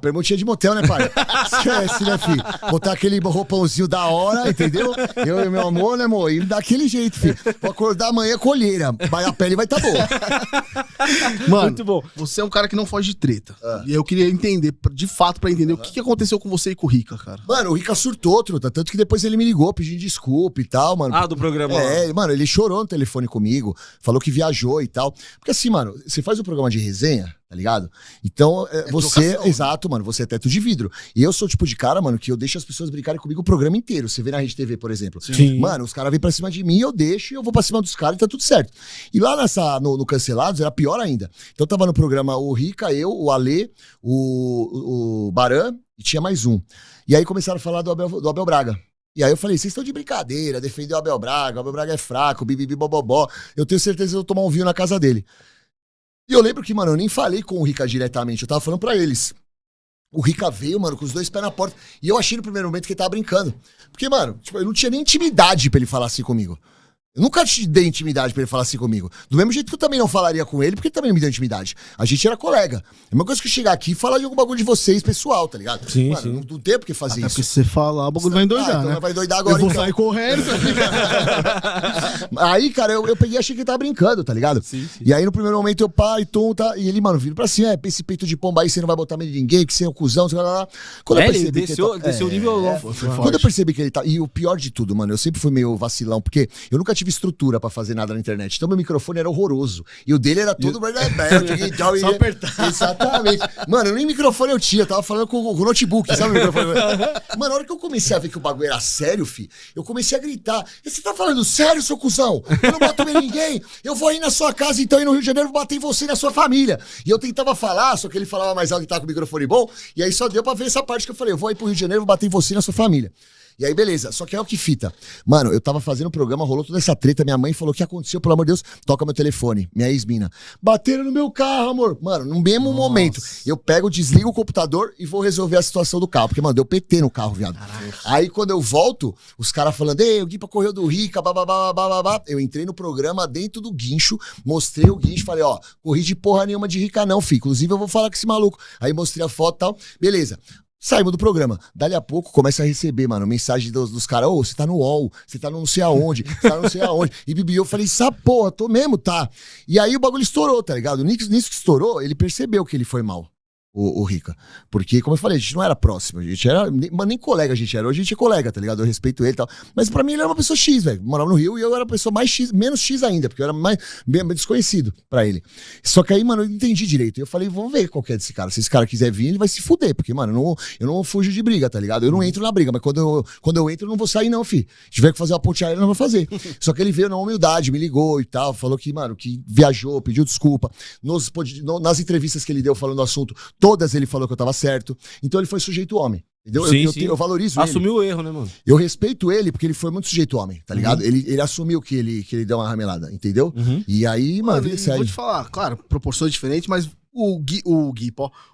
permutinha de motel, né, pai? Esquece, né, filho? Botar aquele roupãozinho da hora, entendeu? Eu e meu amor, né, amor? E daquele jeito, filho. Vou acordar amanhã colheira, mas a pele vai tá boa. Mano, Muito bom. você é um cara que não foge de treta. E eu queria entender, de fato, pra entender o que aconteceu com você e com o Rica, cara. Mano, o Rica surtou, truta. Tanto que depois ele me ligou pedindo desculpa e tal, mano. Do programa. Mano, ele chorou no telefone comigo, falou que viajou e tal. Porque assim, mano, você faz um programa de resenha, tá ligado? Então, você, trocação, exato, mano, você é teto de vidro. E eu sou o tipo de cara, mano, que eu deixo as pessoas brincarem comigo o programa inteiro. Você vê na Rede TV, por exemplo. Sim. Mano, os caras vêm pra cima de mim, eu deixo e eu vou pra cima dos caras e tá tudo certo. E lá no Cancelados era pior ainda. Então tava no programa o Rica, eu, o Alê, o Baran e tinha mais um. E aí começaram a falar do Abel Braga. E aí eu falei, vocês estão de brincadeira, defendeu o Abel Braga é fraco, bibibi, bobobó. Eu tenho certeza que eu vou tomar um vinho na casa dele. E eu lembro que, mano, eu nem falei com o Rica diretamente, eu tava falando pra eles. O Rica veio, mano, com os dois pés na porta. E eu achei no primeiro momento que ele tava brincando. Porque, mano, tipo, eu não tinha nem intimidade pra ele falar assim comigo. Eu nunca te dei intimidade pra ele falar assim comigo. Do mesmo jeito que eu também não falaria com ele, porque ele também não me deu intimidade. A gente era colega. É uma coisa que eu chegar aqui e falar de algum bagulho de vocês, pessoal, tá ligado? Sim, mano, sim. Não tem por que fazer Até isso. porque se você falar, o bagulho vai endoidar, então né? vai doidar agora, Eu vou então. sair correndo. Aí, cara, eu peguei e achei que ele tava brincando, tá ligado? Sim. E aí, no primeiro momento, eu pai, tonta, e ele, mano, vindo pra cima, esse peito de pomba aí, você não vai botar medo de ninguém, que você é um cuzão, sei lá. Quando eu Ele percebi desceu o nível. Quando eu percebi que ele tá. E o pior de tudo, mano, eu sempre fui meio vacilão, porque eu nunca tive estrutura pra fazer nada na internet. Então meu microfone era horroroso. E o dele era todo Só apertar. Exatamente. Mano, nem microfone eu tinha, eu tava falando com o notebook, sabe o microfone? Mano, na hora que eu comecei a ver que o bagulho era sério, fi, eu comecei a gritar. E você tá falando sério, seu cuzão? Eu não bato em ninguém. Eu vou ir na sua casa, então, e no Rio de Janeiro, vou bater em você e na sua família. E eu tentava falar, só que ele falava mais alto e tava com o microfone bom. E aí só deu pra ver essa parte que eu falei, eu vou ir pro Rio de Janeiro, vou bater em você e na sua família. E aí, beleza. Só que é o que fita. Mano, eu tava fazendo o programa, rolou toda essa treta. Minha mãe falou: o que aconteceu? Pelo amor de Deus, toca meu telefone. Minha ex-mina. Bateram no meu carro, amor. Mano, no mesmo momento, eu pego, desligo o computador e vou resolver a situação do carro. Porque, mano, deu PT no carro, viado. Caraca. Aí, quando eu volto, os caras falando: ei, o Guipa correu do Rica, babá. Eu entrei no programa dentro do guincho, mostrei o guincho, falei: ó, corri de porra nenhuma de Rica, não, filho. Inclusive, eu vou falar com esse maluco. Aí mostrei a foto e tal. Beleza. Saímos do programa. Dali a pouco começa a receber, mano, mensagem dos caras: ô, você tá no UOL, você tá no não sei aonde, você tá no não sei aonde. E Bibi, eu falei: essa porra, tô mesmo, tá? E aí o bagulho estourou, tá ligado? Nisso que estourou, ele percebeu que ele foi mal. O Rica. Porque, como eu falei, a gente não era próximo. A gente era. Nem colega a gente era. Hoje a gente é colega, tá ligado? Eu respeito ele e tal. Mas pra mim ele era uma pessoa X, velho. Morava no Rio e eu era uma pessoa mais X, menos X ainda, porque eu era mais desconhecido pra ele. Só que aí, mano, eu entendi direito. Eu falei: vamos ver qual que é desse cara. Se esse cara quiser vir, ele vai se fuder. Porque, mano, eu não fujo de briga, tá ligado? Eu não entro na briga, mas quando eu entro, eu não vou sair, não, fi. Se tiver que fazer uma ponte aérea, eu não vou fazer. Só que ele veio na humildade, me ligou e tal. Falou que, mano, que viajou, pediu desculpa. Nas entrevistas que ele deu falando do assunto, todas ele falou que eu tava certo. Então ele foi sujeito homem. Entendeu? Sim, eu valorizo ele. Assumiu o erro, né, mano? Eu respeito ele porque ele foi muito sujeito homem, tá ligado? Ele assumiu que ele deu uma ramelada, entendeu? E aí, mano, ele segue. Vou te falar, claro, proporções diferentes, mas o Gui,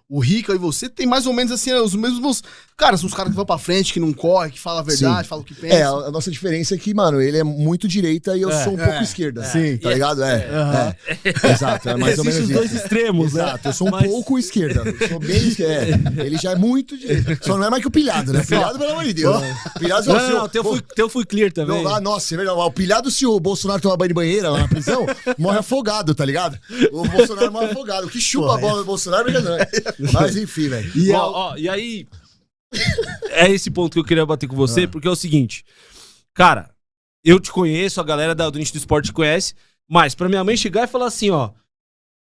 o Rica e você tem mais ou menos assim, os mesmos. Cara, são os caras que vão pra frente, que não correm, que falam a verdade, falam o que pensam. A nossa diferença é que, mano, ele é muito direita e eu sou um pouco esquerda. Sim. Tá ligado? Exato, é mais ou menos Existem os dois extremos, né? Exato, eu sou um pouco esquerda. Eu sou bem esquerda. Ele já é muito direita. Só não é mais que o pilhado, né? Pilhado, pelo amor de Deus. Pilhado, Não, teu fui clear também. Nossa, é verdade. O pilhado, se o Bolsonaro tomar banho de banheira lá na prisão, morre afogado, tá ligado? O Bolsonaro morre afogado. O que chupa a bola do Bolsonaro, não é. Mas enfim, velho. E aí, é esse ponto que eu queria bater com você, porque é o seguinte, cara, eu te conheço, a galera do Nicho do Esporte te conhece, mas pra minha mãe chegar e falar assim, ó,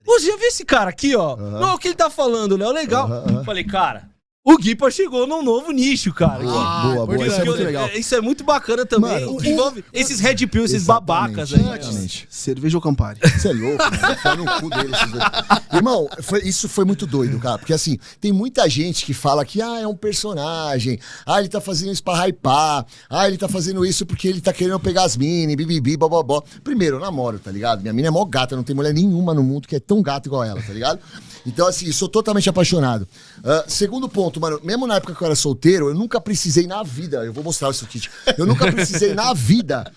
você já viu esse cara aqui, ó? Não, o que ele tá falando, Léo, legal. Falei, cara, o Guipa chegou num novo nicho, cara. Boa. Isso é muito legal. Isso é muito bacana também. Mano, envolve esses Red Pill, esses babacas aí. Exatamente. Cerveja ou Campari? Você é louco, mano. Foi no cu dele, esses dois. Irmão, isso foi muito doido, cara. Porque assim, tem muita gente que fala que é um personagem. Ele tá fazendo isso pra hypar. Ele tá fazendo isso porque ele tá querendo pegar as minas, bibibi, bobobó. Primeiro, eu namoro, tá ligado? Minha mina é mó gata, não tem mulher nenhuma no mundo que é tão gata igual ela, tá ligado? Então, assim, sou totalmente apaixonado. Segundo ponto, mano, mesmo na época que eu era solteiro, eu nunca precisei na vida, eu vou mostrar isso aqui, eu nunca precisei na vida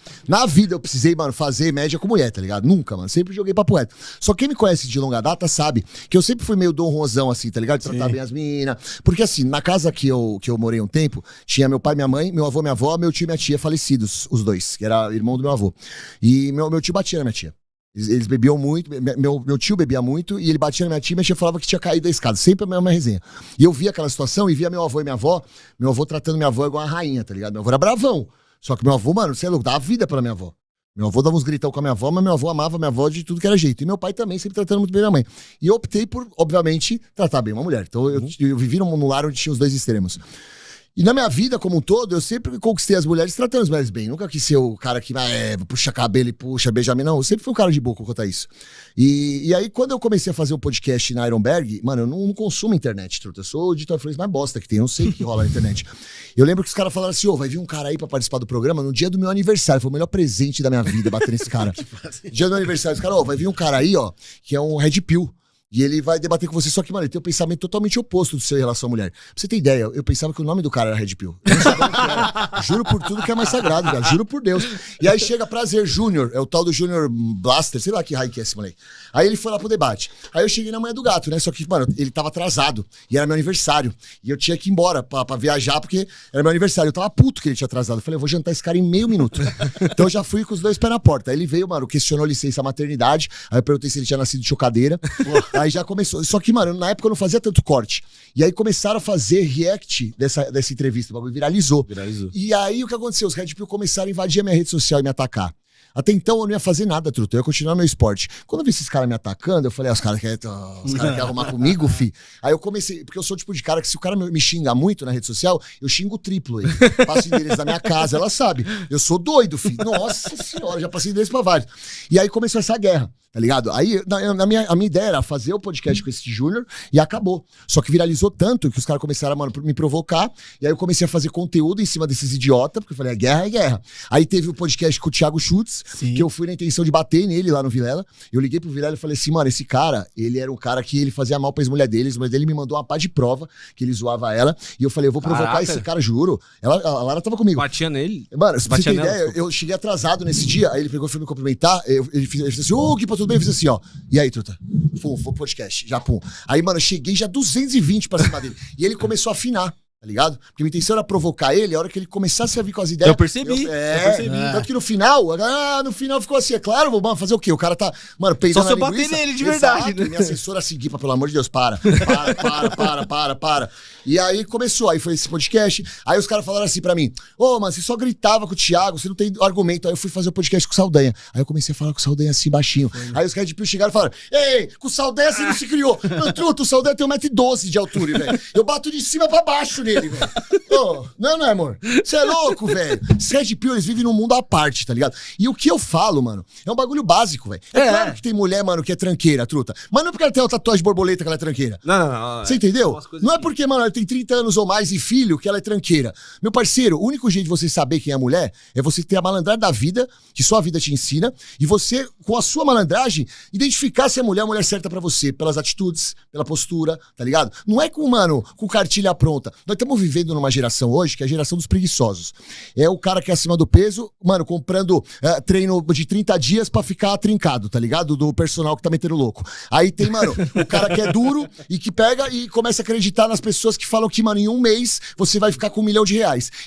eu precisei, mano, fazer média com mulher, tá ligado? Nunca, mano, sempre joguei papo reto. Só quem me conhece de longa data sabe que eu sempre fui meio Dom Rosão, assim, tá ligado? De tratar bem as minas. Porque assim, na casa que eu morei um tempo, tinha meu pai, minha mãe, meu avô, minha avó, meu tio e minha tia falecidos, os dois, que era irmão do meu avô. E meu tio batia na minha tia. Eles bebiam muito, meu tio bebia muito e ele batia na minha tia e minha tia falava que tinha caído da escada, sempre a mesma resenha. E eu via aquela situação e via meu avô e minha avó, meu avô tratando minha avó igual uma rainha, tá ligado? Meu avô era bravão, só que meu avô, mano, você é louco, dava vida pela minha avó. Meu avô dava uns gritão com a minha avó, mas meu avô amava minha avó de tudo que era jeito. E meu pai também, sempre tratando muito bem minha mãe. E eu optei por, obviamente, tratar bem uma mulher. Então eu vivi num lar onde tinha os dois extremos. E na minha vida como um todo, eu sempre conquistei as mulheres tratando as mulheres bem. Nunca quis ser o cara que puxa cabelo e puxa, beija a mina. Não, eu sempre fui um cara de boca quanto a isso. E aí, quando eu comecei a fazer um podcast na Ironberg, mano, eu não consumo internet, truta. Eu sou o editor mais bosta que tem, eu não sei o que rola na internet. Eu lembro que os caras falaram assim, vai vir um cara aí pra participar do programa no dia do meu aniversário. Foi o melhor presente da minha vida bater nesse cara. Dia do meu aniversário, os caras, vai vir um cara aí, que é um Red Pill. E ele vai debater com você, só que, mano, ele tem um pensamento totalmente oposto do seu em relação à mulher. Pra você ter ideia, eu pensava que o nome do cara era Red Pill. Eu não sabia o que era. Juro por tudo que é mais sagrado, cara. Juro por Deus. E aí chega Prazer Júnior, é o tal do Júnior Blaster, sei lá que raio que é esse moleque. Aí ele foi lá pro debate. Aí eu cheguei na manhã do gato, né? Só que, mano, ele tava atrasado. E era meu aniversário. E eu tinha que ir embora pra viajar, porque era meu aniversário. Eu tava puto que ele tinha atrasado. Eu falei, eu vou jantar esse cara em meio minuto. Então eu já fui com os dois pés na porta. Aí ele veio, mano, questionou licença maternidade. Aí eu perguntei se ele tinha nascido de chocadeira. Aí já começou. Só que, mano, na época eu não fazia tanto corte. E aí começaram a fazer react dessa entrevista. O bagulho viralizou. E aí o que aconteceu? Os Red Pill começaram a invadir a minha rede social e me atacar. Até então eu não ia fazer nada, truta. Eu ia continuar meu esporte. Quando eu vi esses caras me atacando, eu falei, os caras querem arrumar comigo, fi. Aí eu comecei, porque eu sou o tipo de cara que se o cara me xinga muito na rede social, eu xingo triplo aí. Passo endereço da minha casa, ela sabe. Eu sou doido, fi. Nossa senhora, já passei endereço pra vários. E aí começou essa guerra, tá ligado? Aí a minha ideia era fazer o podcast com esse Júnior e acabou. Só que viralizou tanto que os caras começaram, mano, me provocar. E aí eu comecei a fazer conteúdo em cima desses idiotas, porque eu falei, guerra é guerra. Aí teve o podcast com o Thiago Schultz, que eu fui na intenção de bater nele lá no Vilela. Eu liguei pro Vilela e falei assim, mano, esse cara, ele era um cara que ele fazia mal pra ex-mulher dele. A ex-mulher dele me mandou uma pá de prova, que ele zoava ela. E eu falei, eu vou provocar esse cara, juro. A Lara tava comigo. Batia nele? Mano, se você tem ideia, eu cheguei atrasado nesse dia. Aí ele pegou e foi me cumprimentar. Ele fez assim, Guipa, tudo bem? Eu fiz assim, E aí, truta? Pum, foi podcast, já pum. Aí, mano, eu cheguei já 220 pra cima dele. E ele começou a afinar. Tá ligado? Porque minha intenção era provocar ele, a hora que ele começasse a vir com as ideias. Eu percebi. Eu percebi. Tanto que no final ficou assim, é claro, vou fazer o quê? O cara tá, mano, peidando só se eu bater nele de verdade, né? Minha assessora seguir, pelo amor de Deus, para. E aí começou, aí foi esse podcast. Aí os caras falaram assim pra mim, mas você só gritava com o Thiago, você não tem argumento. Aí eu fui fazer o podcast com o Saldanha. Aí eu comecei a falar com o Saldanha assim, baixinho. Aí os caras de Piu chegaram e falaram, ei, com o Saldanha você não se criou. Meu truto, o Saldanha tem 1,12 m de altura, velho. Eu bato de cima pra baixo nele, velho. Não, amor? Você é louco, velho. Esses Red Pill, eles vivem num mundo à parte, tá ligado? E o que eu falo, mano, é um bagulho básico, velho. É claro que tem mulher, mano, que é tranqueira, truta. Mas não é porque ela tem uma tatuagem de borboleta que ela é tranqueira. Não. Você entendeu? Não é porque, mano, ela tem 30 anos ou mais e filho que ela é tranqueira. Meu parceiro, o único jeito de você saber quem é a mulher é você ter a malandragem da vida, que só a vida te ensina, e você, com a sua malandragem, identificar se a mulher certa pra você, pelas atitudes, pela postura, tá ligado? Não é com cartilha pronta. Nós estamos vivendo numa geração hoje que é a geração dos preguiçosos. É o cara que é acima do peso, mano, comprando treino de 30 dias pra ficar trincado, tá ligado? Do personal que tá metendo louco. Aí tem, mano, o cara que é duro e que pega e começa a acreditar nas pessoas que falam que, mano, em um mês você vai ficar com R$1 milhão.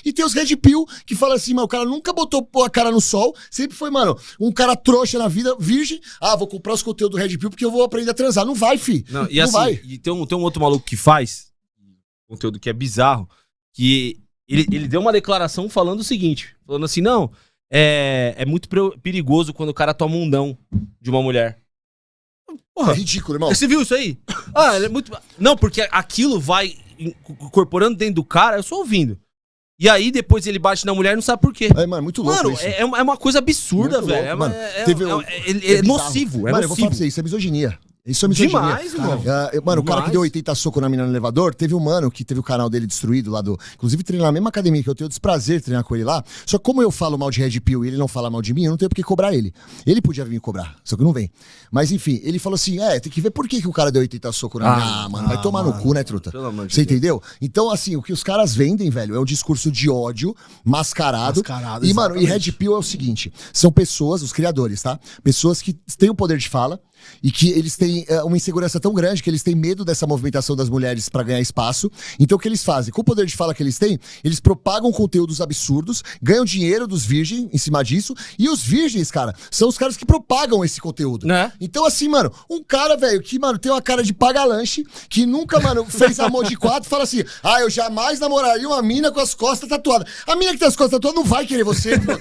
E tem os Red Pill que falam assim, mano, o cara nunca botou a cara no sol, sempre foi, mano, um cara trouxa na vida, virgem, vou comprar os conteúdos do Red Pill porque eu vou aprender a transar. Não vai, fi. Não assim, vai. E tem um outro maluco que faz conteúdo que é bizarro, que ele deu uma declaração falando o seguinte, falando assim, não, é muito perigoso quando o cara toma um não de uma mulher. Porra, é ridículo, irmão. Você viu isso aí? Ele é muito... Não, porque aquilo vai incorporando dentro do cara, eu só ouvindo. E aí depois ele bate na mulher e não sabe por quê. Mano, muito louco. Mano, isso. É uma coisa absurda, muito velho. Louco, é nocivo, é mano, nocivo. Eu vou falar pra você, isso é misoginia. Isso é misoginia. Demais, irmão. Mano, o cara que Demais. deu 80 soco na mina no elevador, teve um mano que teve o canal dele destruído lá do... Inclusive, treina na mesma academia que eu tenho o desprazer de treinar com ele lá. Só que como eu falo mal de Red Pill e ele não fala mal de mim, eu não tenho por que cobrar ele. Ele podia vir me cobrar, só que não vem. Mas enfim, ele falou assim, tem que ver por que o cara deu 80 soco na mina. Mano, vai tomar no cu, né, truta? Pelo amor de Você Deus. entendeu? Então, assim, o que os caras vendem, velho, é um discurso de ódio mascarado. E, mano, e Red Pill é o seguinte, são pessoas, os criadores, tá? Pessoas que têm o poder de fala, e que eles têm uma insegurança tão grande que eles têm medo dessa movimentação das mulheres pra ganhar espaço. Então o que eles fazem? Com o poder de fala que eles têm, eles propagam conteúdos absurdos, ganham dinheiro dos virgens em cima disso, e os virgens, cara, são os caras que propagam esse conteúdo. Né? Então assim, mano, um cara, velho, que, mano, tem uma cara de paga-lanche, que nunca, mano, fez amor de quatro, fala assim, eu jamais namoraria uma mina com as costas tatuadas. A mina que tem as costas tatuadas não vai querer você, mano.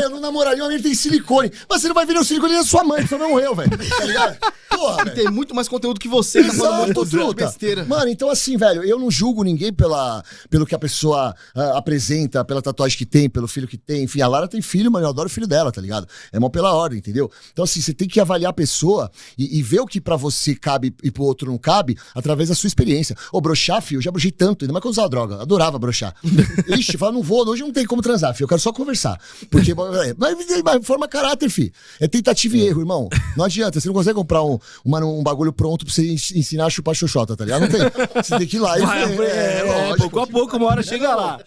Eu não namoraria uma mina que tem silicone. Mas você não vai ver o silicone da sua mãe, que só não morreu, velho. Tá ligado? Porra, velho. Tem muito mais conteúdo que você tá falando Exato, muito de truta. besteira. Mano, então assim, velho, eu não julgo ninguém pelo que a pessoa apresenta, pela tatuagem que tem, pelo filho que tem. Enfim, a Lara tem filho, mano, eu adoro o filho dela, tá ligado? É mó pela ordem, entendeu? Então assim, você tem que avaliar a pessoa e ver o que pra você cabe e pro outro não cabe através da sua experiência. Broxar, filho, eu já brochei tanto, ainda mais que eu usava droga, adorava broxar. Ixi, fala, não vou, hoje não tem como transar, filho, eu quero só conversar. Porque, mas forma caráter, filho. É tentativa e erro, irmão. Não adianta, você não consegue comprar um bagulho pronto pra você ensinar a chupar xoxota, tá ligado? Não tem. Você tem que ir lá e Pouco a pouco, uma hora chega lá.